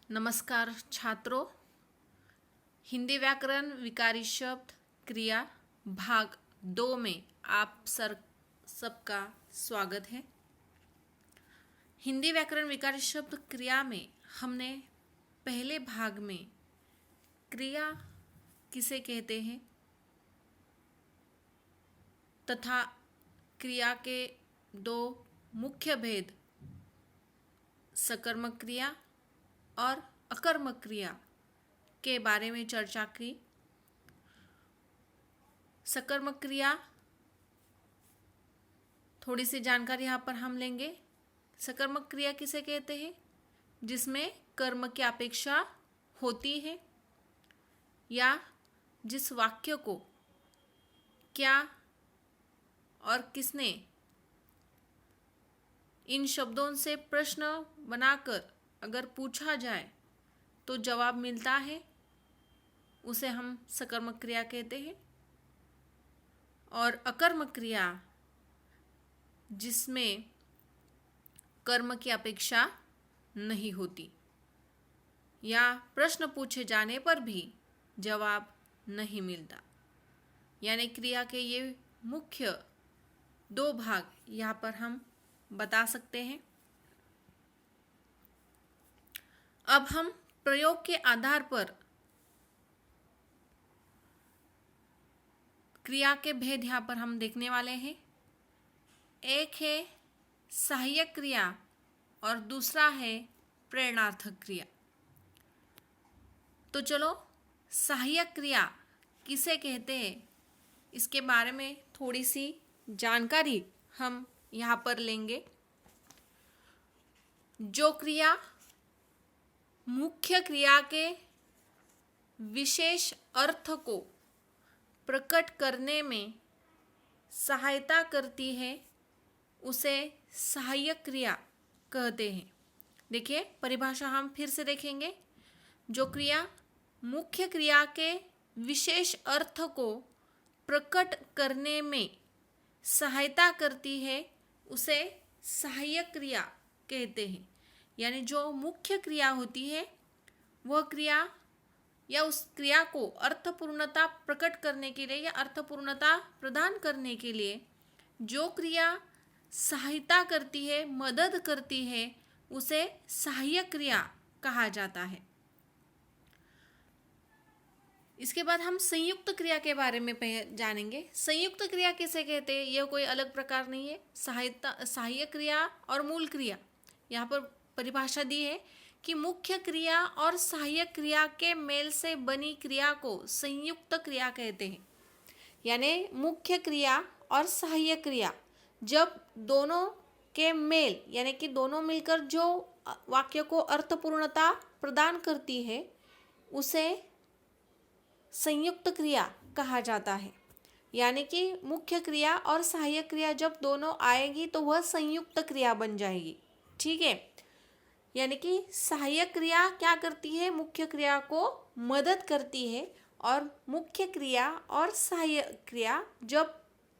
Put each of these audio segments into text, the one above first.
नमस्कार छात्रों, हिंदी व्याकरण विकारी शब्द क्रिया भाग 2 में आप सबका स्वागत है। हिंदी व्याकरण विकारी शब्द क्रिया में हमने पहले भाग में क्रिया किसे कहते हैं तथा क्रिया के दो मुख्य भेद सकर्मक क्रिया और अकर्मक क्रिया के बारे में चर्चा की। सकर्मक क्रिया थोड़ी सी जानकारी यहाँ पर हम लेंगे। सकर्मक क्रिया किसे कहते हैं? जिसमें कर्म की अपेक्षा होती है या जिस वाक्य को क्या और किसने इन शब्दों से प्रश्न बनाकर अगर पूछा जाए तो जवाब मिलता है, उसे हम सकर्मक क्रिया कहते हैं। और अकर्मक क्रिया जिसमें कर्म की अपेक्षा नहीं होती या प्रश्न पूछे जाने पर भी जवाब नहीं मिलता, यानी क्रिया के ये मुख्य दो भाग यहाँ पर हम बता सकते हैं। अब हम प्रयोग के आधार पर क्रिया के भेद यहाँ पर हम देखने वाले हैं। एक है सहायक क्रिया और दूसरा है प्रेरणार्थक क्रिया। तो चलो सहायक क्रिया किसे कहते हैं इसके बारे में थोड़ी सी जानकारी हम यहाँ पर लेंगे। जो क्रिया मुख्य क्रिया के विशेष अर्थ को प्रकट करने में सहायता करती है उसे सहायक क्रिया कहते हैं। देखिए परिभाषा हम फिर से देखेंगे। जो क्रिया मुख्य क्रिया के विशेष अर्थ को प्रकट करने में सहायता करती है उसे सहायक क्रिया कहते हैं। यानी जो मुख्य क्रिया होती है वह क्रिया या उस क्रिया को अर्थपूर्णता प्रकट करने के लिए या अर्थपूर्णता प्रदान करने के लिए जो क्रिया सहायता करती है, मदद करती है, उसे सहायक क्रिया कहा जाता है। इसके बाद हम संयुक्त क्रिया के बारे में जानेंगे। संयुक्त क्रिया किसे कहते हैं? यह कोई अलग प्रकार नहीं है। सहायक क्रिया और मूल क्रिया, यहाँ पर परिभाषा दी है कि मुख्य क्रिया और सहायक क्रिया के मेल से बनी क्रिया को संयुक्त क्रिया कहते हैं। यानी मुख्य क्रिया और सहायक क्रिया जब दोनों के मेल यानी कि दोनों मिलकर जो वाक्य को अर्थपूर्णता प्रदान करती है उसे संयुक्त क्रिया कहा जाता है। यानी कि मुख्य क्रिया और सहायक क्रिया जब दोनों आएगी तो वह संयुक्त क्रिया बन जाएगी। ठीक है, यानी कि सहायक क्रिया क्या करती है? मुख्य क्रिया को मदद करती है और मुख्य क्रिया और सहायक क्रिया जब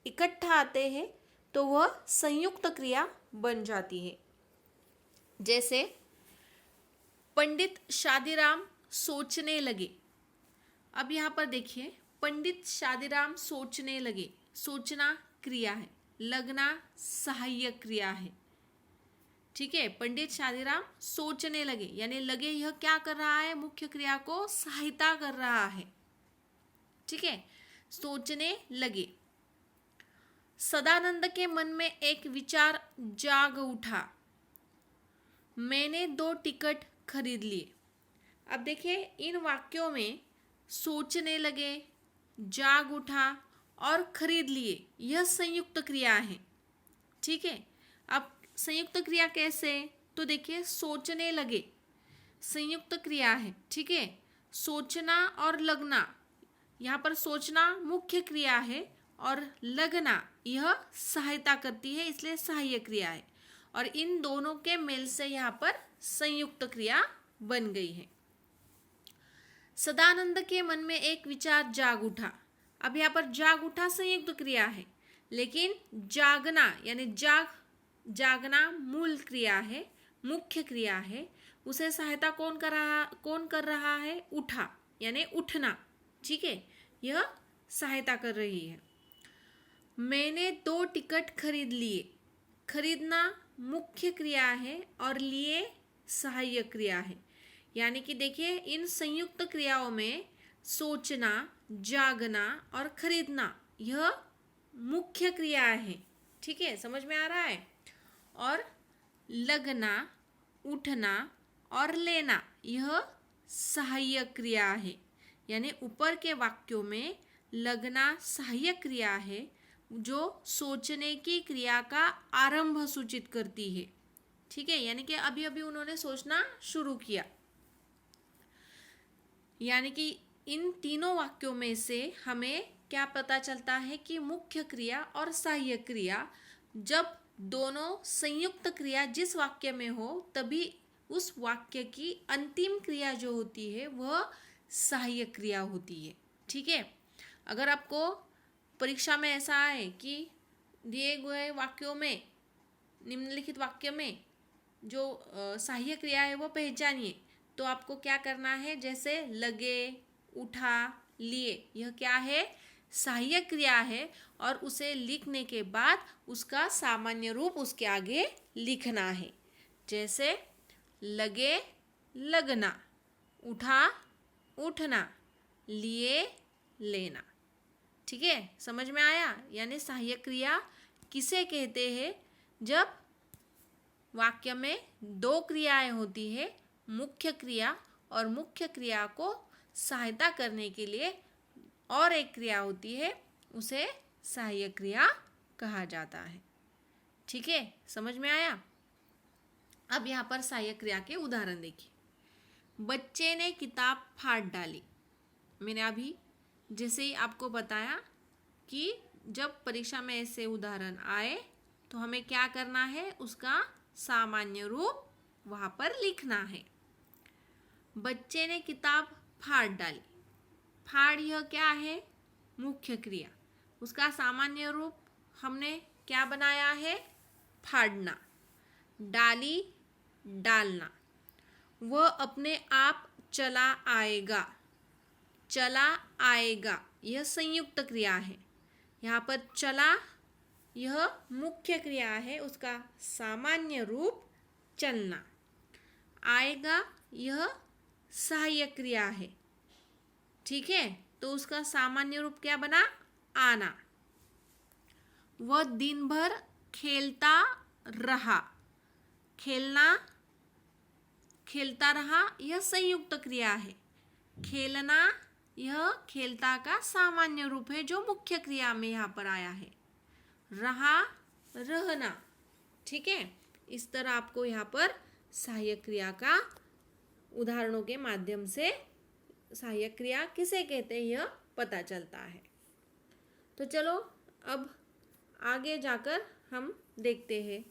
इकट्ठा आते हैं तो वह संयुक्त क्रिया बन जाती है। जैसे पंडित शादीराम सोचने लगे। अब यहाँ पर देखिए, पंडित शादीराम सोचने लगे। सोचना क्रिया है, लगना सहायक क्रिया है। ठीक है, पंडित शादीराम सोचने लगे यानी लगे यह क्या कर रहा है? मुख्य क्रिया को सहायता कर रहा है। ठीक है, सोचने लगे। सदानंद के मन में एक विचार जाग उठा। मैंने 2 टिकट खरीद लिए। अब देखिए इन वाक्यों में सोचने लगे, जाग उठा और खरीद लिए, यह संयुक्त क्रिया है। ठीक है, अब संयुक्त क्रिया कैसे? तो देखिए सोचने लगे संयुक्त क्रिया है। ठीक है, सोचना और लगना, यहाँ पर सोचना मुख्य क्रिया है और लगना यह सहायता करती है, इसलिए सहायक क्रिया है। और इन दोनों के मेल से यहाँ पर संयुक्त क्रिया बन गई है। सदानंद के मन में एक विचार जाग उठा। अब यहाँ पर जाग उठा संयुक्त क्रिया है, लेकिन जागना यानी जागना मूल क्रिया है, मुख्य क्रिया है। उसे सहायता कौन कर रहा है? उठा, यानी उठना। ठीक है, यह सहायता कर रही है। मैंने 2 टिकट खरीद लिए। खरीदना मुख्य क्रिया है और लिए सहायक क्रिया है। यानी कि देखिए, इन संयुक्त क्रियाओं में सोचना, जागना और खरीदना यह मुख्य क्रिया है। ठीक है, समझ में आ रहा है? और लगना, उठना और लेना यह सहायक क्रिया है। यानी ऊपर के वाक्यों में लगना सहायक क्रिया है जो सोचने की क्रिया का आरंभ सूचित करती है। ठीक है, यानी कि अभी अभी उन्होंने सोचना शुरू किया। यानी कि इन तीनों वाक्यों में से हमें क्या पता चलता है कि मुख्य क्रिया और सहायक क्रिया, जब दोनों संयुक्त क्रिया जिस वाक्य में हो तभी उस वाक्य की अंतिम क्रिया जो होती है वह सहायक क्रिया होती है। ठीक है, अगर आपको परीक्षा में ऐसा आए कि दिए गए वाक्यों में, निम्नलिखित वाक्य में जो सहायक क्रिया है वो पहचानिए, तो आपको क्या करना है? जैसे लगे, उठा, लिए, यह क्या है? सहायक क्रिया है और उसे लिखने के बाद उसका सामान्य रूप उसके आगे लिखना है। जैसे लगे, लगना, उठा, उठना, लिए, लेना। ठीक है, समझ में आया? यानी सहायक क्रिया किसे कहते हैं? जब वाक्य में 2 क्रियाएं होती है, मुख्य क्रिया और मुख्य क्रिया को सहायता करने के लिए और एक क्रिया होती है, उसे सहायक क्रिया कहा जाता है। ठीक है, समझ में आया? अब यहाँ पर सहायक क्रिया के उदाहरण देखिए। बच्चे ने किताब फाड़ डाली। मैंने अभी जैसे ही आपको बताया कि जब परीक्षा में ऐसे उदाहरण आए तो हमें क्या करना है? उसका सामान्य रूप वहाँ पर लिखना है। बच्चे ने किताब फाड़ डाली। फाड़ यह क्या है? मुख्य क्रिया। उसका सामान्य रूप हमने क्या बनाया है? फाड़ना। डाली, डालना। वह अपने आप चला आएगा। चला आएगा यह संयुक्त क्रिया है। यहाँ पर चला यह मुख्य क्रिया है, उसका सामान्य रूप चलना। आएगा यह सहायक क्रिया है। ठीक है, तो उसका सामान्य रूप क्या बना? आना। वह दिन भर खेलता रहा। खेलना, खेलता रहा यह संयुक्त क्रिया है। खेलना यह खेलता का सामान्य रूप है जो मुख्य क्रिया में यहाँ पर आया है। रहा, रहना। ठीक है, इस तरह आपको यहाँ पर सहायक क्रिया का उदाहरणों के माध्यम से सहायक क्रिया किसे कहते हैं यह पता चलता है। तो चलो अब आगे जाकर हम देखते हैं।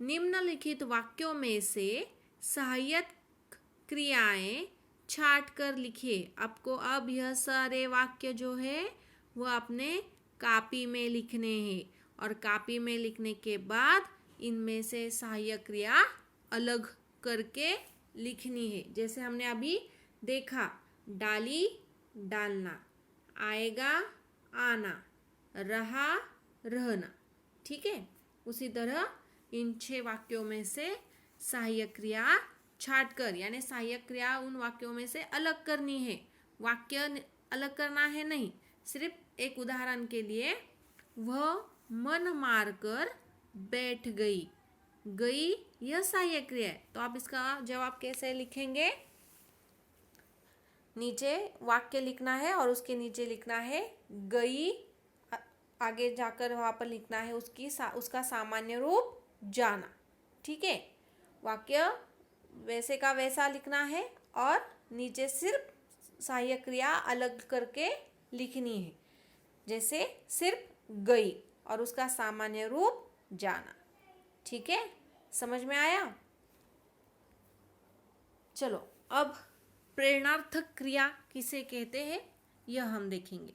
निम्नलिखित वाक्यों में से सहायक क्रियाएं छाट कर लिखिए। आपको अब यह सारे वाक्य जो है वो अपने कॉपी में लिखने हैं और कॉपी में लिखने के बाद इनमें से सहायक क्रिया अलग करके लिखनी है। जैसे हमने अभी देखा, डाली, डालना, आएगा, आना, रहा, रहना। ठीक है, उसी तरह इन 6 वाक्यों में से सहायक क्रिया छाट कर, यानी सहायक क्रिया उन वाक्यों में से अलग करनी है। वाक्य अलग करना है नहीं, सिर्फ एक उदाहरण के लिए, वह मन मारकर बैठ गई। गई यह सहायक क्रिया है, तो आप इसका जवाब कैसे लिखेंगे? नीचे वाक्य लिखना है और उसके नीचे लिखना है गई, आगे जाकर वहाँ पर लिखना है उसका सामान्य रूप जाना। ठीक है, वाक्य वैसे का वैसा लिखना है और नीचे सिर्फ सहायक क्रिया अलग करके लिखनी है। जैसे सिर्फ गई और उसका सामान्य रूप जाना। ठीक है, समझ में आया? चलो अब प्रेरणार्थक क्रिया किसे कहते हैं यह हम देखेंगे।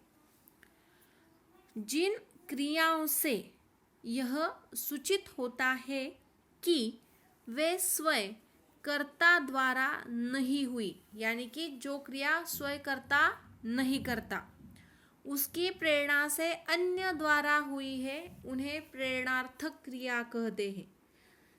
जिन क्रियाओं से यह सूचित होता है कि वे स्वयं कर्ता द्वारा नहीं हुई, यानी कि जो क्रिया स्वयं कर्ता नहीं करता, उसकी प्रेरणा से अन्य द्वारा हुई है, उन्हें प्रेरणार्थक क्रिया कहते हैं।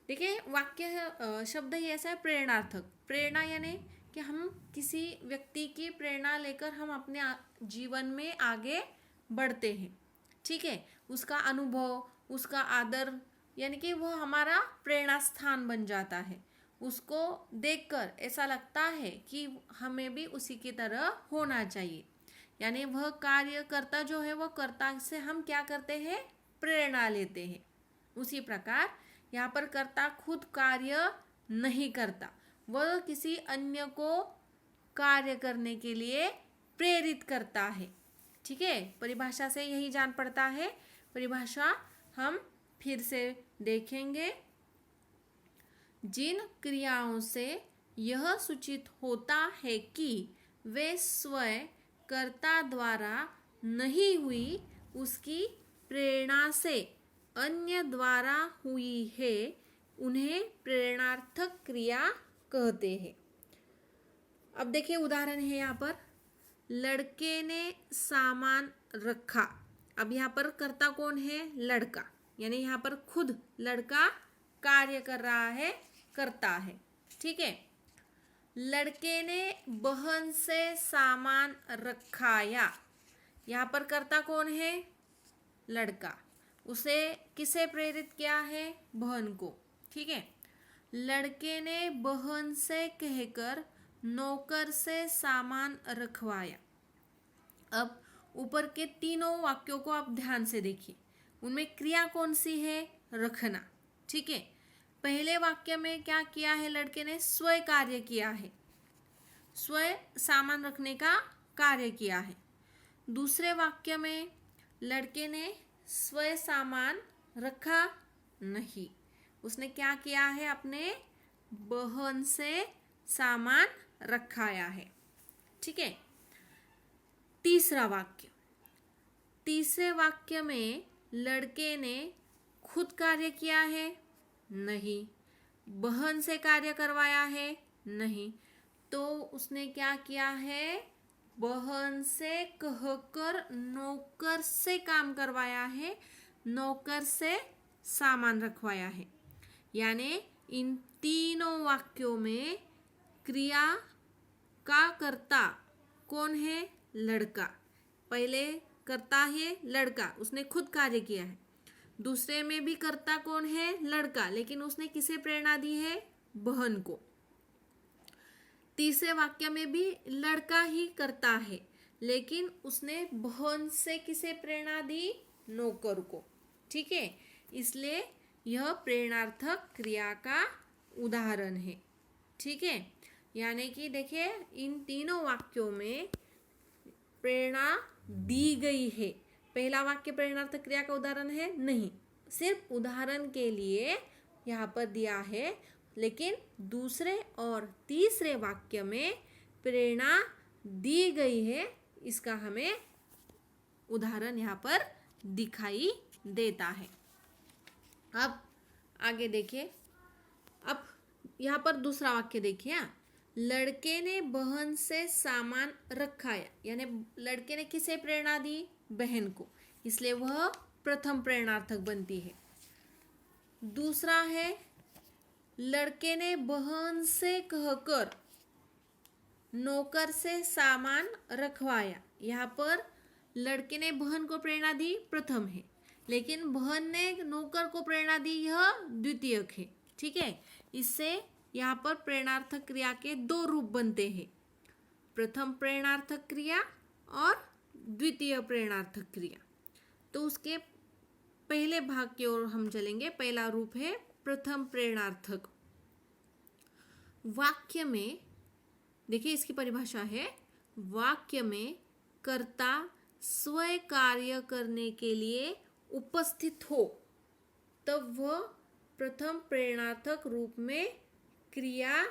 देखिए वाक्य शब्द ही ऐसा है प्रेरणार्थक। प्रेरणा यानी कि हम किसी व्यक्ति की प्रेरणा लेकर हम अपने जीवन में आगे बढ़ते हैं, ठीक है। उसका अनुभव, उसका आदर, यानी कि वह हमारा प्रेरणा स्थान बन जाता है। उसको देखकर ऐसा लगता है कि हमें भी उसी की तरह होना चाहिए, यानी वह कार्यकर्ता जो है वह कर्ता से हम क्या करते हैं, प्रेरणा लेते हैं। उसी प्रकार यहाँ पर कर्ता खुद कार्य नहीं करता, वह किसी अन्य को कार्य करने के लिए प्रेरित करता है, ठीक है। परिभाषा से यही जान पड़ता है। परिभाषा हम फिर से देखेंगे। जिन क्रियाओं से यह सूचित होता है कि वे स्वयं कर्ता द्वारा नहीं हुई, उसकी प्रेरणा से अन्य द्वारा हुई है, उन्हें प्रेरणार्थक क्रिया कहते हैं। अब देखिए उदाहरण है यहाँ पर, लड़के ने सामान रखा। अब यहाँ पर कर्ता कौन है, लड़का, यानी यहाँ पर खुद लड़का कार्य कर रहा है, करता है, ठीक है। लड़के ने बहन से सामान रखाया। यहाँ पर कर्ता कौन है, लड़का, उसे किसे प्रेरित किया है, बहन को, ठीक है। लड़के ने बहन से कहकर नौकर से सामान रखवाया। अब ऊपर के तीनों वाक्यों को आप ध्यान से देखिए, उनमें क्रिया कौन सी है, रखना, ठीक है। पहले वाक्य में क्या किया है, लड़के ने स्वयं कार्य किया है, स्वयं सामान रखने का कार्य किया है। दूसरे वाक्य में लड़के ने स्वयं सामान रखा नहीं, उसने क्या किया है, अपने बहन से सामान रखाया है, ठीक है। तीसरे वाक्य में लड़के ने खुद कार्य किया है, नहीं। बहन से कार्य करवाया है, नहीं। तो उसने क्या किया है, बहन से कहकर नौकर से काम करवाया है, नौकर से सामान रखवाया है। यानी इन तीनों वाक्यों में क्रिया का कर्ता कौन है, लड़का। पहले कर्ता है लड़का, उसने खुद कार्य किया है। दूसरे में भी कर्ता कौन है, लड़का, लेकिन उसने किसे प्रेरणा दी है, बहन को। तीसरे वाक्य में भी लड़का ही करता है, लेकिन उसने बहन से किसे प्रेरणा दी, नौकर को, ठीक है। इसलिए यह प्रेरणार्थक क्रिया का उदाहरण है, ठीक है। यानी कि देखिए इन तीनों वाक्यों में प्रेरणा दी गई है। पहला वाक्य प्रेरणार्थक क्रिया का उदाहरण है नहीं, सिर्फ उदाहरण के लिए यहाँ पर दिया है, लेकिन दूसरे और तीसरे वाक्य में प्रेरणा दी गई है, इसका हमें उदाहरण यहाँ पर दिखाई देता है। अब आगे देखिए, अब यहाँ पर दूसरा वाक्य देखिए, लड़के ने बहन से सामान रखाया, यानी लड़के ने किसे प्रेरणा दी, बहन को, इसलिए वह प्रथम प्रेरणार्थक बनती है। दूसरा है लड़के ने बहन से कहकर नौकर से सामान रखवाया। यहाँ पर लड़के ने बहन को प्रेरणा दी, प्रथम है, लेकिन बहन ने नौकर को प्रेरणा दी, यह द्वितीयक है, ठीक है। इससे यहाँ पर प्रेरणार्थक क्रिया के दो रूप बनते हैं, प्रथम प्रेरणार्थक क्रिया और द्वितीय प्रेरणार्थक क्रिया। तो उसके पहले भाग की ओर हम चलेंगे। पहला रूप है प्रथम प्रेरणार्थक। वाक्य में देखिए, इसकी परिभाषा है, वाक्य में कर्ता स्वयं कार्य करने के लिए उपस्थित हो तब वह प्रथम प्रेरणार्थक रूप में क्रिया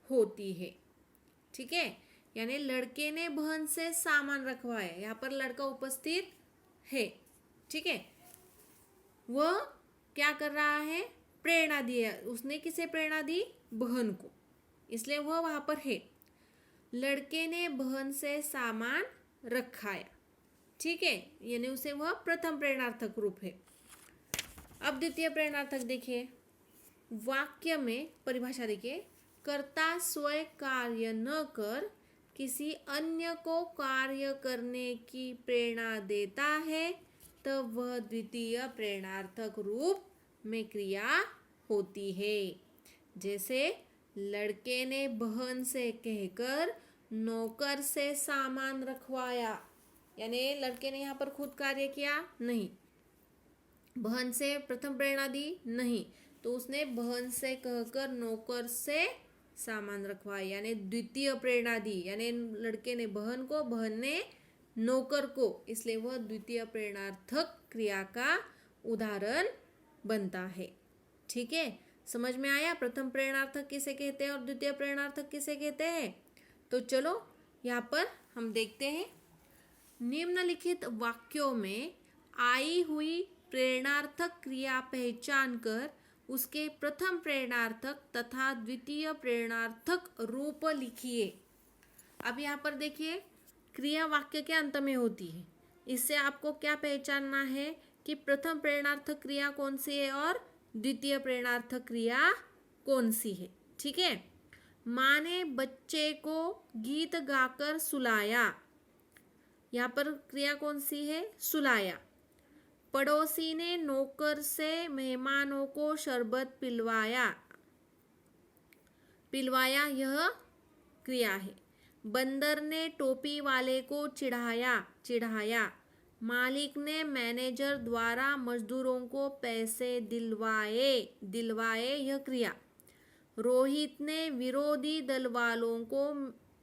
होती है, ठीक है। यानी लड़के ने बहन से सामान रखवाया, यहाँ पर लड़का उपस्थित है, ठीक है। वह क्या कर रहा है, प्रेरणा दी है, उसने किसे प्रेरणा दी, बहन को, इसलिए वह वहाँ पर है। लड़के ने बहन से सामान रखाया, ठीक है, यानी उसे वह प्रथम प्रेरणार्थक रूप है। अब द्वितीय प्रेरणार्थक देखिए, वाक्य में परिभाषा देखिए, कर्ता स्वयं कार्य न कर किसी अन्य को कार्य करने की प्रेरणा देता है, तब वह द्वितीय प्रेरणार्थक रूप में क्रिया होती है। जैसे लड़के ने बहन से कहकर नौकर से सामान रखवाया, यानी लड़के ने यहाँ पर खुद कार्य किया नहीं, बहन से प्रथम प्रेरणा दी नहीं, तो उसने बहन से कहकर नौकर से सामान रखवाया, यानी द्वितीय प्रेरणा दी, यानी लड़के ने बहन को, बहन ने नौकर को, इसलिए वह द्वितीय प्रेरणार्थक क्रिया का उदाहरण बनता है। ठीक है, समझ में आया प्रथम प्रेरणार्थक किसे कहते हैं और द्वितीय प्रेरणार्थक किसे कहते हैं? तो चलो यहाँ पर हम देखते हैं, निम्नलिखित वाक्यों में आई हुई प्रेरणार्थक क्रिया पहचान कर उसके प्रथम प्रेरणार्थक तथा द्वितीय प्रेरणार्थक रूप लिखिए। अब यहाँ पर देखिए, क्रिया वाक्य के अंत में होती है, इससे आपको क्या पहचानना है कि प्रथम प्रेरणार्थक क्रिया कौन सी है और द्वितीय प्रेरणार्थक क्रिया कौन सी है। ठीक है, माँ ने बच्चे को गीत गाकर सुलाया, यहाँ पर क्रिया कौन सी है? सुलाया। पड़ोसी ने नौकर से मेहमानों को शरबत पिलवाया, यह क्रिया है। बंदर ने टोपी वाले को चिढ़ाया। मालिक ने मैनेजर द्वारा मजदूरों को पैसे दिलवाए, यह क्रिया। रोहित ने विरोधी दल वालों को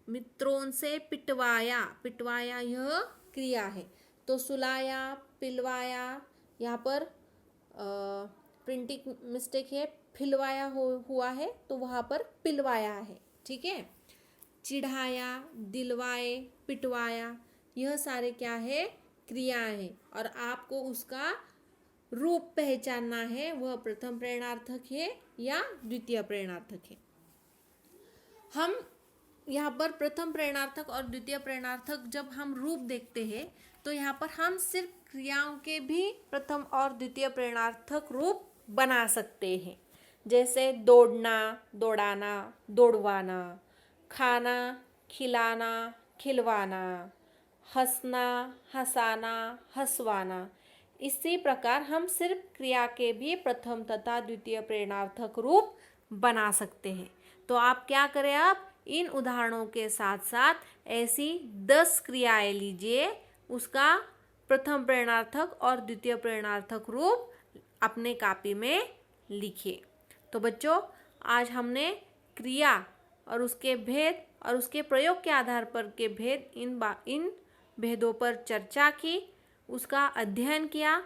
मित्रों से पिटवाया, यह क्रिया है। तो सुलाया, पिलवाया, यहाँ पर प्रिंटिंग मिस्टेक है, फिलवाया हुआ है तो वहाँ पर पिलवाया है। ठीक है, चिढ़ाया, दिलवाए, पिटवाया, यह सारे क्या है? क्रिया है, और आपको उसका रूप पहचानना है, वह प्रथम प्रेरणार्थक है या द्वितीय प्रेरणार्थक है। हम यहाँ पर प्रथम प्रेरणार्थक और द्वितीय प्रेरणार्थक जब हम रूप देखते हैं तो यहाँ पर हम सिर्फ क्रियाओं के भी प्रथम और द्वितीय प्रेरणार्थक रूप बना सकते हैं। जैसे दौड़ना, दौड़ाना, दौड़वाना, खाना, खिलाना, खिलवाना, हंसना, हंसाना, हंसवाना। इसी प्रकार हम सिर्फ क्रिया के भी प्रथम तथा द्वितीय प्रेरणार्थक रूप बना सकते हैं। तो आप क्या करें, आप इन उदाहरणों के साथ साथ ऐसी 10 क्रियाएं लीजिए, उसका प्रथम प्रेरणार्थक और द्वितीय प्रेरणार्थक रूप अपने कॉपी में लिखिए। तो बच्चों, आज हमने क्रिया और उसके भेद और उसके प्रयोग के आधार पर के भेद, इन भेदों पर चर्चा की, उसका अध्ययन किया।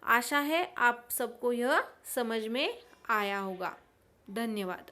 आशा है आप सबको यह समझ में आया होगा। धन्यवाद।